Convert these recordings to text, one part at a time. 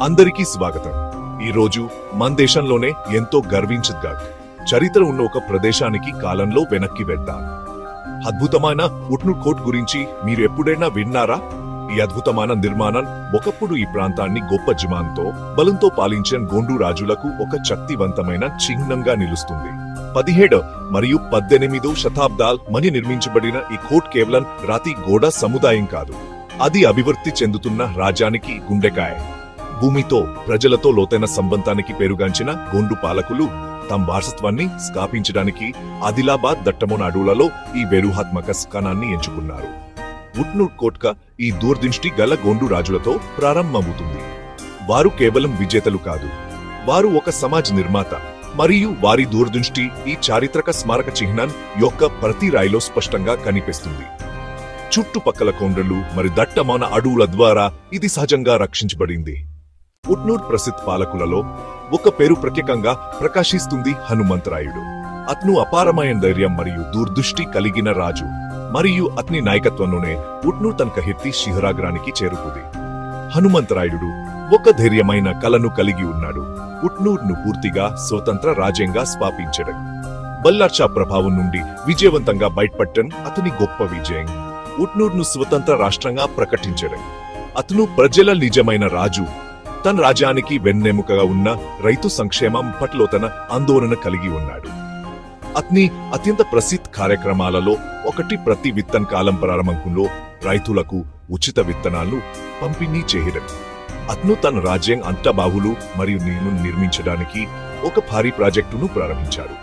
అందరికీ స్వాగతం. ఈ రోజు మన దేశంలోనే ఎంతో గర్వించదగ్గ చరిత్ర ఉన్న ఒక ప్రదేశానికి కాలంలో వెనక్కి వెళ్దాం. అద్భుతమైన ఉట్నూర్ కోట్ గురించి మీరు ఎప్పుడైనా విన్నారా? ఈ అద్భుతమైన నిర్మాణం ఒకప్పుడు ఈ ప్రాంతాన్ని గొప్ప జిమాన్తో బలంతో పాలించిన గోండు రాజులకు ఒక శక్తివంతమైన చిహ్నంగా నిలుస్తుంది. 17 మరియు 18 శతాబ్దాల మధ్య నిర్మించబడిన ఈ కోట్ కేవలం రాతి గోడ సముదాయం కాదు, అది అభివృద్ధి చెందుతున్న రాజ్యానికి గుండెకాయ. భూమితో ప్రజలతో లోతైన సంబంధానికి పేరుగాంచిన గోండు పాలకులు తమ వారసత్వాన్ని స్థాపించడానికి ఆదిలాబాద్ దట్టమైన అడవులలో ఈ వ్యూహాత్మక స్థానాన్ని ఎంచుకున్నారు. ఉట్నూర్ కోట్ ఈ దూరదృష్టి గల గోండు రాజులతో ప్రారంభమవుతుంది. వారు కేవలం విజేతలు కాదు, వారు ఒక సమాజ నిర్మాత, మరియు వారి దూరదృష్టి ఈ చారిత్రక స్మారక చిహ్నం యొక్క ప్రతి రాయిలో స్పష్టంగా కనిపిస్తుంది. చుట్టుపక్కల కొండలు మరియు దట్టమైన అడవుల ద్వారా ఇది సహజంగా రక్షించబడింది. ఉట్నూర్ ప్రసిద్ధ పాలకులలో ఒక పేరు ప్రత్యేకంగా ప్రకాశిస్తుంది: హనుమంతరాయుడు. అతను అపారమైన ధైర్యం మరియు దూరదృష్టి కలిగిన రాజు, మరియు అతని నాయకత్వంలోనే ఉట్నూర్ తన కీర్తి శిఖరాగ్రానికి చేరుకుంది. హనుమంతరాయుడు ఒక ధైర్యమైన కలను కలిగి ఉన్నాడు. ఉట్నూర్ను పూర్తిగా స్వతంత్ర రాజ్యంగా స్థాపించడం, బల్లార్షా ప్రభావం నుండి విజయవంతంగా బయటపడటం అతని గొప్ప విజయం. ఉట్నూర్ను స్వతంత్ర రాష్ట్రంగా ప్రకటించడం. అతను ప్రజల నిజమైన రాజు. తన రాజ్యానికి వెన్నెముకగా ఉన్న రైతు సంక్షేమం పట్ల తన ఆందోళన కలిగి ఉన్నాడు. అతని అత్యంత ప్రసిద్ధ కార్యక్రమాలలో ఒకటి ప్రతి విత్తన కాలం ప్రారంభంలో రైతులకు ఉచిత విత్తనాలు పంపిణీ చేయడం. అతను తన రాజ్యం అంతా బావులు మరియు నీళ్లు నిర్మించడానికి ఒక భారీ ప్రాజెక్టును ప్రారంభించాడు.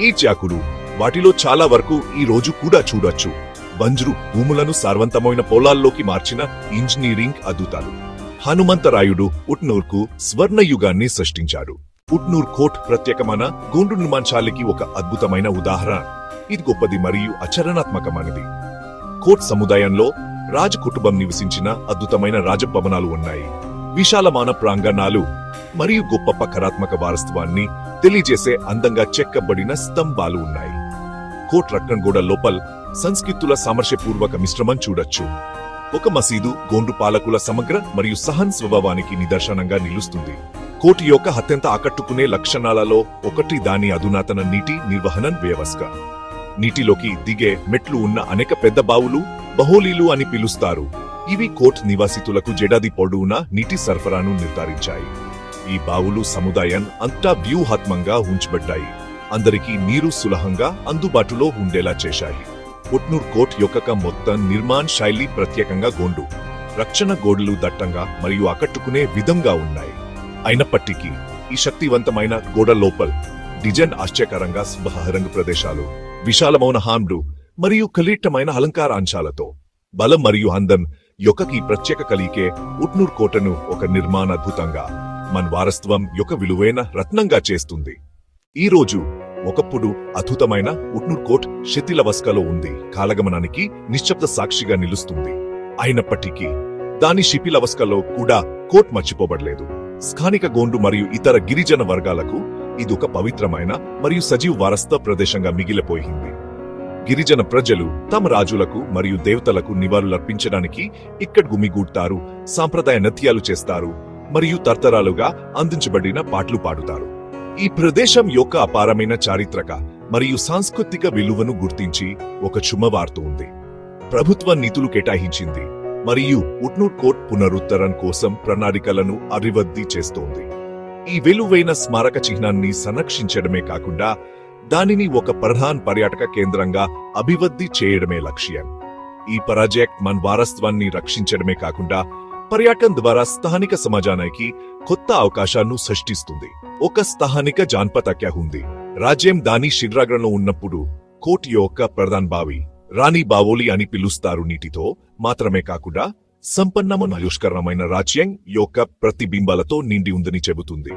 ఈ చాకులు వాటిలో చాలా వరకు ఈ రోజు కూడా చూడొచ్చు. బంజరు భూములను సారవంతమైన పొలాల్లోకి మార్చిన ఇంజనీరింగ్ అద్భుతాలు. హనుమంతరాయుడు ఉట్నూర్కు స్వర్ణయుగాన్ని సృష్టించాడు. ఉట్నూర్ కోట్ ప్రత్యేకమైన గోండు నిర్మాణశాలకి ఒక అద్భుతమైన ఉదాహరణ. ఇది గొప్పది మరియు ఆచరణాత్మకమైనది. కోట్ సముదాయంలో రాజ కుటుంబం నివసించిన అద్భుతమైన రాజభవనాలు ఉన్నాయి. విశాలమైన ప్రాంగణాలు మరియు గొప్ప పకరాత్మక వారసత్వాన్ని తెలియజేసే అందంగా చెక్కబడిన స్తంభాలు ఉన్నాయి. కోట్ రక్తంగోడ లోపల సంస్కృతుల సామరస్యపూర్వక మిశ్రమం చూడొచ్చు. ఒక మసీదు గోండు పాలకుల సమగ్ర మరియు సహన్ స్వభావానికి నిదర్శనంగా నిలుస్తుంది. కోట్ యొక్క అత్యంత ఆకట్టుకునే లక్షణాలలో ఒకటి దాని అధునాతన నీటి నిర్వహణ వ్యవస్థ. నీటిలోకి దిగే మెట్లు ఉన్న అనేక పెద్ద బావులు బహోలీలు అని పిలుస్తారు. ఇవి కోట్ నివాసితులకు జేడాది పొడవునా నీటి సరఫరాను నిర్ధారించాయి. ఈ బావులు సముదాయం అంతా వ్యూహాత్మకంగా ఉంచబడ్డాయి, అందరికీ నీరు సులభంగా అందుబాటులో ఉండేలా చేశాయి. ఉట్నూర్ కోట్ యొక్క మొత్తం నిర్మాణ శైలి ప్రత్యేకంగా గోండు రక్షణ గోడలు దట్టంగా మరియు ఆకట్టుకునే విధంగా ఉన్నాయి. అయినప్పటికీ ఈ శక్తివంతమైన గోడ లోపల డిజైన్ ఆశ్చర్యకరంగా బహిరంగ ప్రదేశాలు, విశాలమైన హాంలు మరియు కలిట్టమైన అలంకార అంశాలతో బలం మరియు అందం యొక్క ఈ ప్రత్యేక కలికే ఉట్నూర్ కోటను ఒక నిర్మాణ అద్భుతంగా మన వారసత్వం యొక్క విలువైన రత్నంగా చేస్తుంది. ఈ రోజు ఒకప్పుడు అద్భుతమైన ఉట్నూర్ కోట్ శిథిలావస్థలో ఉంది, కాలగమనానికి నిశ్శబ్ద సాక్షిగా నిలుస్తుంది. అయినప్పటికీ దాని శిథిలావస్థలో కూడా కోట్ మర్చిపోబడలేదు. స్థానిక గోండు మరియు ఇతర గిరిజన వర్గాలకు ఇది ఒక పవిత్రమైన మరియు సజీవ వారసత్వ ప్రదేశంగా మిగిలిపోయింది. గిరిజన ప్రజలు తమ రాజులకు మరియు దేవతలకు నివాళులర్పించడానికి ఇక్కడ గుమిగూడతారు, సాంప్రదాయ నృత్యాలు చేస్తారు మరియు తరతరాలుగా అందించబడిన పాటలు పాడుతారు. ఈ ప్రదేశం యొక్క అపారమైన చారిత్రక మరియు సాంస్కృతిక విలువను గుర్తించి ఒక శుభవార్త ఉంది. ప్రభుత్వం నిధులు కేటాయించింది మరియు ఉట్నూర్ కోట్ పునరుద్ధరణ కోసం ప్రణాళికలను అభివృద్ధి చేస్తోంది. ఈ విలువైన స్మారక చిహ్నాన్ని సంరక్షించడమే కాకుండా దానిని ఒక ప్రధాన పర్యాటక కేంద్రంగా అభివృద్ధి చేయడమే లక్ష్యం. ఈ ప్రాజెక్ట్ మన వారసత్వాన్ని రక్షించడమే కాకుండా పర్యాటకం ద్వారా స్థానిక సమాజానికి కొత్త అవకాశాలను సృష్టిస్తుంది. ఒక స్థానిక జానపద ఉంది. రాజ్యం దాని శిఖరాగ్రంలో ఉన్నప్పుడు కోట్ యొక్క ప్రధాన బావి రాణి బావోలి అని పిలుస్తారు. నీటితో మాత్రమే కాకుండా సంపన్నమైన ఆయుష్కరమైన రాజ్యం యొక్క ప్రతిబింబాలతో నిండి ఉందని చెబుతుంది.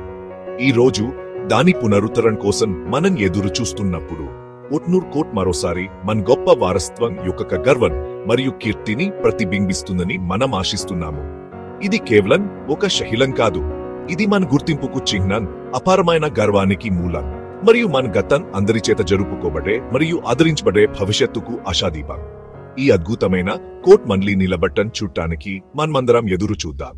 ఈ రోజు దాని పునరుద్ధరణ కోసం మనం ఎదురు చూస్తున్నప్పుడు ఉట్నూర్ కోట్ మరోసారి మన గొప్ప వారసత్వం యొక్క గర్వం మరియు కీర్తిని ప్రతిబింబిస్తుందని మనం ఆశిస్తున్నాము. ఇది కేవలం ఒక శైలం కాదు, ఇది మన గుర్తింపుకు చిహ్నం, అపారమైన గర్వానికి మూలం మరియు మన గతం అందరి చేత జరుపుకోబడే మరియు ఆదరించబడే భవిష్యత్తుకు ఆశాదీపం. ఈ అద్భుతమైన కోట్ మళ్ళీ నిలబట్టం చూడటానికి మనమందరం ఎదురు చూద్దాం.